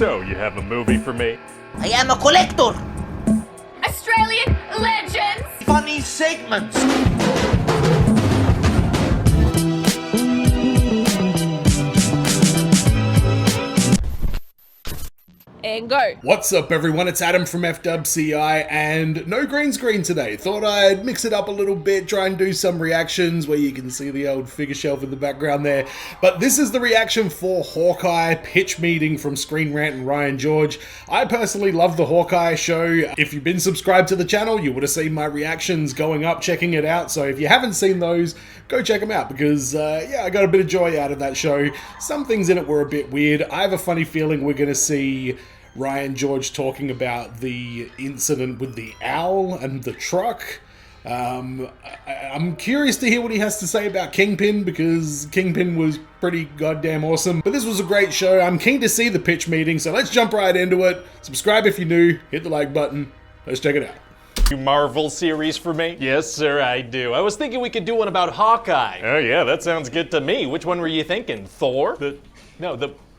So, you have a movie for me? I am a collector. Australian legends! Funny segments. And go. What's up, everyone? It's Adam from FWCI, and no green screen today. Thought I'd mix it up a little bit, try and do some reactions where you can see the old figure shelf in the background there. But this is the reaction for Hawkeye Pitch Meeting from Screen Rant and Ryan George. I personally love the Hawkeye show. If you've been subscribed to the channel, you would have seen my reactions going up, checking it out. So if you haven't seen those, go check them out because, I got a bit of joy out of that show. Some things in it were a bit weird. I have a funny feeling we're going to see Ryan George talking about the incident with the owl and the truck. I'm curious to hear what he has to say about Kingpin, because Kingpin was pretty goddamn awesome. But this was a great show. I'm keen to see the pitch meeting, so let's jump right into it. Subscribe if you're new, hit the like button. Let's check it out. You Marvel series for me? Yes, sir, I do. I was thinking we could do one about Hawkeye. Oh yeah, that sounds good to me. Which one were you thinking? Thor? The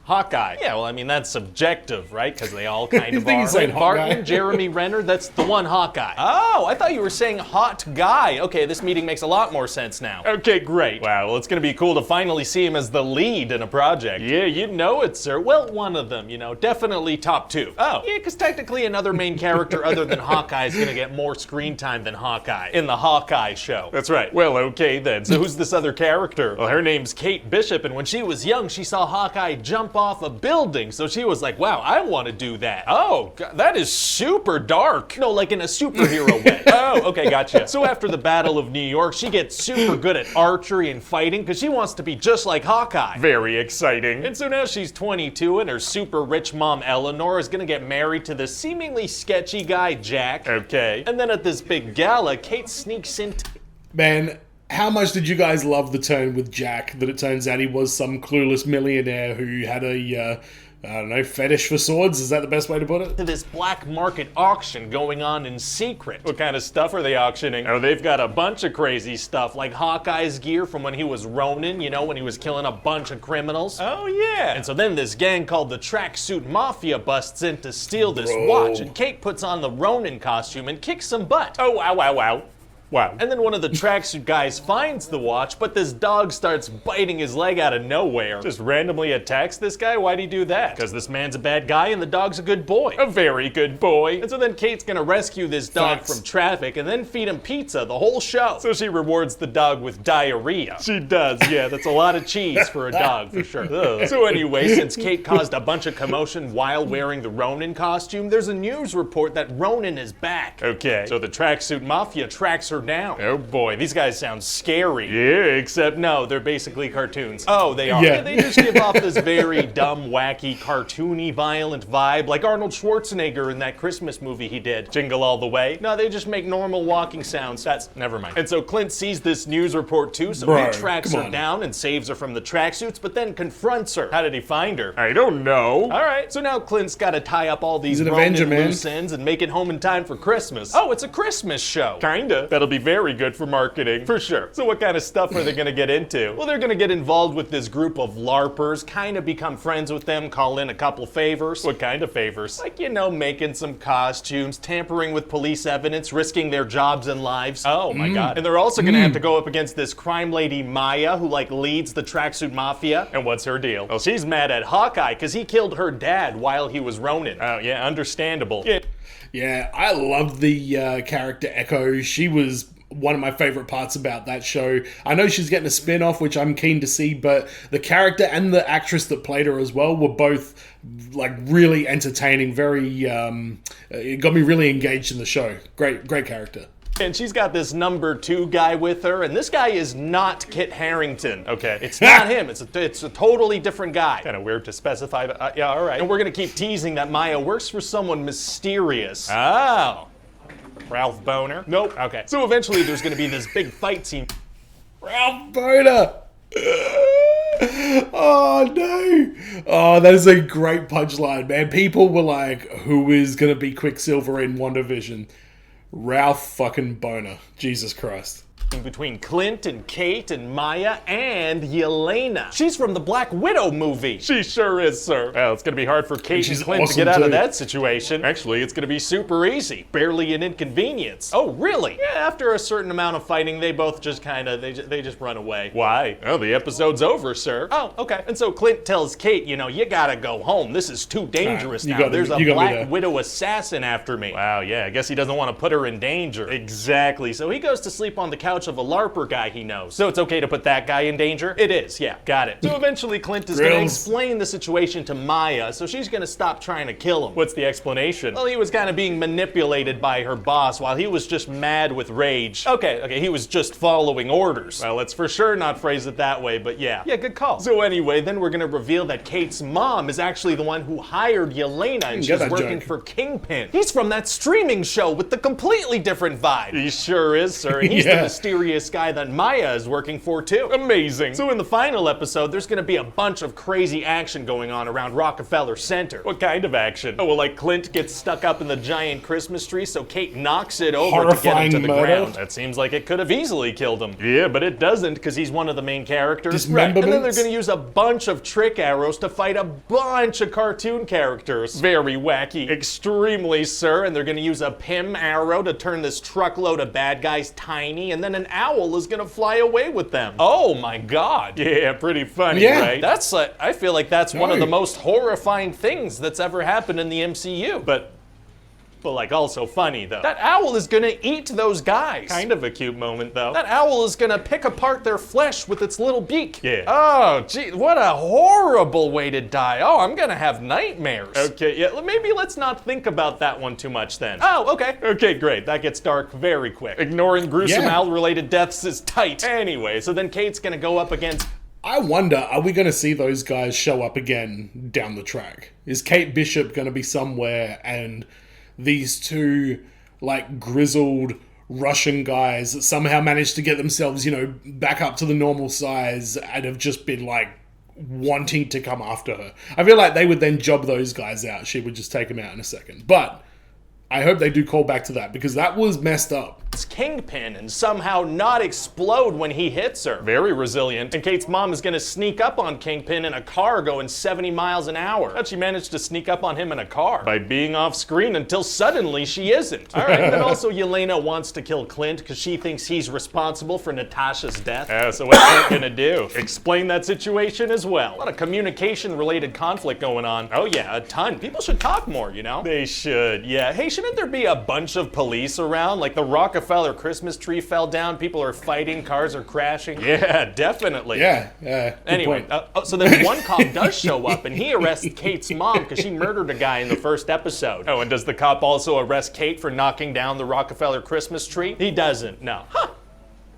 Hawkeye. Yeah, well, I mean, that's subjective, right? Because they all kind of are. Clint Barton, Jeremy Renner, that's the one Hawkeye. Oh, I thought you were saying hot guy. Okay, this meeting makes a lot more sense now. Okay, great. Wow, well, it's gonna be cool to finally see him as the lead in a project. Yeah, you know it, sir. Well, one of them, definitely top two. Oh, yeah, because technically another main character other than Hawkeye is gonna get more screen time than Hawkeye in the Hawkeye show. That's right. Well, okay then. So who's this other character? Well, her name's Kate Bishop, and when she was young, she saw Hawkeye jump off a building, so she was like, wow, I want to do that. Oh, God, that is super dark. No, like in a superhero way. Oh, okay, gotcha. So after the Battle of New York, she gets super good at archery and fighting because she wants to be just like Hawkeye. Very exciting. And so now she's 22 and her super rich mom, Eleanor, is gonna get married to this seemingly sketchy guy, Jack. Okay. And then at this big gala, Kate sneaks into... Man, how much did you guys love the turn with Jack, that it turns out he was some clueless millionaire who had a, fetish for swords? Is that the best way to put it? To this black market auction going on in secret. What kind of stuff are they auctioning? Oh, they've got a bunch of crazy stuff, like Hawkeye's gear from when he was Ronin, when he was killing a bunch of criminals. Oh, yeah. And so then this gang called the Tracksuit Mafia busts in to steal this watch, and Kate puts on the Ronin costume and kicks some butt. Oh, wow, wow, wow. Wow. And then one of the tracksuit guys finds the watch, but this dog starts biting his leg out of nowhere. Just randomly attacks this guy? Why'd he do that? Because this man's a bad guy and the dog's a good boy. A very good boy. And so then Kate's gonna rescue this dog from traffic and then feed him pizza the whole show. So she rewards the dog with diarrhea. She does, yeah, that's a lot of cheese for a dog for sure. So anyway, since Kate caused a bunch of commotion while wearing the Ronin costume, there's a news report that Ronin is back. Okay, so the Tracksuit Mafia tracks her down. Oh boy, these guys sound scary. Yeah, except no, they're basically cartoons. Oh, they are. Yeah, they just give off this very dumb, wacky, cartoony, violent vibe, like Arnold Schwarzenegger in that Christmas movie he did, Jingle All the Way. No, they just make normal walking sounds. Never mind. And so Clint sees this news report too, so he tracks her down and saves her from the tracksuits, but then confronts her. How did he find her? I don't know. All right, so now Clint's got to tie up all these Ronin loose ends and make it home in time for Christmas. Oh, it's a Christmas show. Kinda. That'll be very good for marketing, for sure. So what kind of stuff are they gonna get into? Well, they're gonna get involved with this group of LARPers, kind of become friends with them, call in a couple favors. What kind of favors? Like, making some costumes, tampering with police evidence, risking their jobs and lives. Oh my God. And they're also gonna have to go up against this crime lady, Maya, who leads the Tracksuit Mafia. And what's her deal? Well, she's mad at Hawkeye because he killed her dad while he was Ronin. Oh yeah, understandable. Yeah, I loved the character Echo. She was one of my favorite parts about that show. I know she's getting a spin-off, which I'm keen to see, but the character and the actress that played her as well were both really entertaining. It got me really engaged in the show. Great character. And she's got this number 2 guy with her, and this guy is not Kit Harington, okay? It's not him, it's a totally different guy. Kind of weird to specify, but yeah, all right. And we're gonna keep teasing that Maya works for someone mysterious. Oh. Ralph Boner? Nope. Okay. So eventually there's gonna be this big fight scene. Ralph Boner! Oh no! Oh, that is a great punchline, man. People were like, who is gonna be Quicksilver in WandaVision? Ralph fucking Boner. Jesus Christ. between Clint and Kate and Maya and Yelena. She's from the Black Widow movie. She sure is, sir. Well, it's gonna be hard for Kate and Clint to get out of that situation. Actually, it's gonna be super easy. Barely an inconvenience. Oh, really? Yeah, after a certain amount of fighting, they both just they just run away. Why? Oh, the episode's over, sir. Oh, okay. And so Clint tells Kate, you know, you gotta go home. This is too dangerous now. There's a Black Widow assassin after me. Wow, yeah, I guess he doesn't want to put her in danger. Exactly. So he goes to sleep on the couch of a LARPer guy he knows. So it's okay to put that guy in danger? It is, yeah, got it. So eventually Clint is gonna explain the situation to Maya, so she's gonna stop trying to kill him. What's the explanation? Well, he was kind of being manipulated by her boss while he was just mad with rage. Okay, he was just following orders. Well, let's for sure not phrase it that way, but yeah. Yeah, good call. So anyway, then we're gonna reveal that Kate's mom is actually the one who hired Yelena, and she's working for Kingpin. He's from that streaming show with the completely different vibe. He sure is, sir, and he's the mysterious guy that Maya is working for too. Amazing. So in the final episode, there's gonna be a bunch of crazy action going on around Rockefeller Center. What kind of action? Oh, well, like Clint gets stuck up in the giant Christmas tree, so Kate knocks it over to get him to the ground. That seems like it could have easily killed him. Yeah, but it doesn't, because he's one of the main characters. Right, and then they're gonna use a bunch of trick arrows to fight a bunch of cartoon characters. Very wacky. Extremely, sir, and they're gonna use a Pym arrow to turn this truckload of bad guys tiny, and then an owl is gonna fly away with them. Oh my god. Yeah, pretty funny, right? That's I feel like that's one of the most horrifying things that's ever happened in the MCU. But like also funny though. That owl is gonna eat those guys. Kind of a cute moment though. That owl is gonna pick apart their flesh with its little beak. Yeah. Oh, gee, what a horrible way to die. Oh, I'm gonna have nightmares. Okay, yeah, maybe let's not think about that one too much then. Oh, okay. Okay, great. That gets dark very quick. Ignoring gruesome owl-related deaths is tight. Anyway, so then Kate's gonna go up against... I wonder, are we going to see those guys show up again down the track? Is Kate Bishop going to be somewhere and these two, like, grizzled Russian guys that somehow managed to get themselves, you know, back up to the normal size and have just been, like, wanting to come after her? I feel like they would then job those guys out. She would just take them out in a second. But I hope they do call back to that, because that was messed up. Kingpin and somehow not explode when he hits her. Very resilient. And Kate's mom is gonna sneak up on Kingpin in a car going 70 miles an hour. How'd she manage to sneak up on him in a car? By being off screen until suddenly she isn't. All right, and then also Yelena wants to kill Clint because she thinks he's responsible for Natasha's death. So what's Clint gonna do? Explain that situation as well. A lot of communication-related conflict going on. Oh yeah, a ton. People should talk more, you know? They should, yeah. Hey, shouldn't there be a bunch of police around? Like the Rockefeller Christmas tree fell down, people are fighting, cars are crashing. Yeah, definitely. Yeah, anyway, so then one cop does show up and he arrests Kate's mom because she murdered a guy in the first episode. Oh, and does the cop also arrest Kate for knocking down the Rockefeller Christmas tree? He doesn't, no. Huh.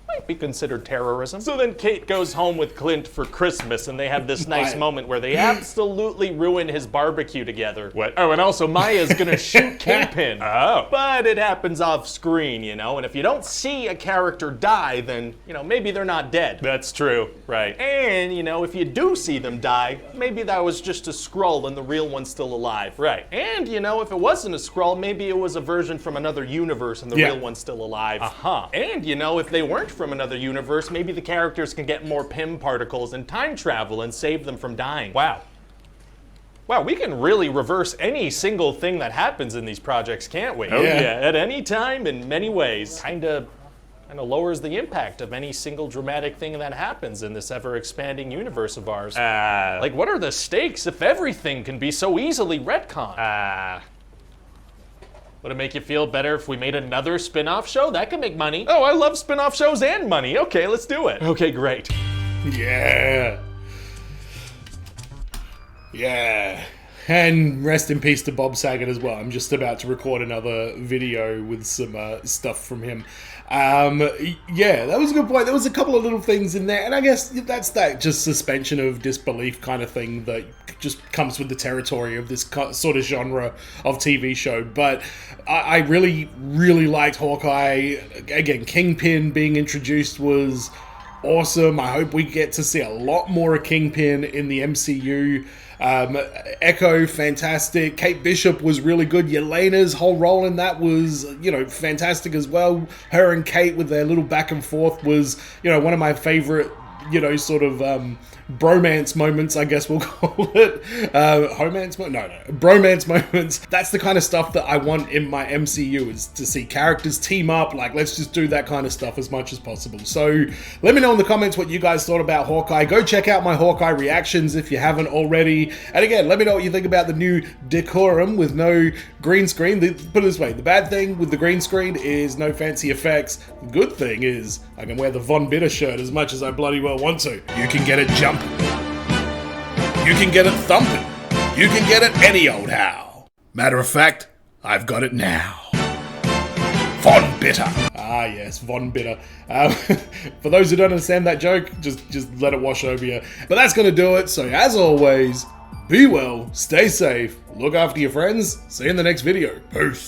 Might be considered terrorism. So then Kate goes home with Clint for Christmas and they have this nice moment where they absolutely ruin his barbecue together. What? Oh, and also Maya's gonna shoot Kingpin. Oh. But it happens off screen, you know, and if you don't see a character die, then, you know, maybe they're not dead. That's true, right. And, you know, if you do see them die, maybe that was just a Skrull and the real one's still alive. Right. And, you know, if it wasn't a Skrull, maybe it was a version from another universe and the real one's still alive. And, you know, if they weren't from another universe, maybe the characters can get more Pym particles and time travel and save them from dying. Wow. Wow, we can really reverse any single thing that happens in these projects, can't we? Oh yeah, at any time, in many ways. Kinda lowers the impact of any single dramatic thing that happens in this ever-expanding universe of ours. Like, what are the stakes if everything can be so easily retconned? Would it make you feel better if we made another spin-off show? That could make money. Oh, I love spin-off shows and money. Okay, let's do it. Okay, great. Yeah. And rest in peace to Bob Saget as well. I'm just about to record another video with some stuff from him. Yeah, that was a good point. There was a couple of little things in there, and I guess that's that just suspension of disbelief kind of thing that just comes with the territory of this sort of genre of TV show. But I really, really liked Hawkeye. Again, Kingpin being introduced was awesome. I hope we get to see a lot more of Kingpin in the MCU. Echo, fantastic. Kate Bishop was really good. Yelena's whole role in that was, fantastic as well. Her and Kate with their little back and forth was, one of my favorite, sort of bromance moments, I guess we'll call it. Bromance moments. That's the kind of stuff that I want in my MCU, is to see characters team up. Like, let's just do that kind of stuff as much as possible. So let me know in the comments what you guys thought about Hawkeye. Go check out my Hawkeye reactions if you haven't already. And again, let me know what you think about the new decorum with no green screen. Put it this way, the bad thing with the green screen is no fancy effects. The good thing is I can wear the Von Bitter shirt as much as I bloody well want to. You can get it jumping. You can get it thumping. You can get it any old how. Matter of fact, I've got it now. Von Bitter. Ah yes, Von Bitter. For those who don't understand that joke, just let it wash over you. But that's gonna do it. So as always, be well, stay safe, look after your friends. See you in the next video. Peace.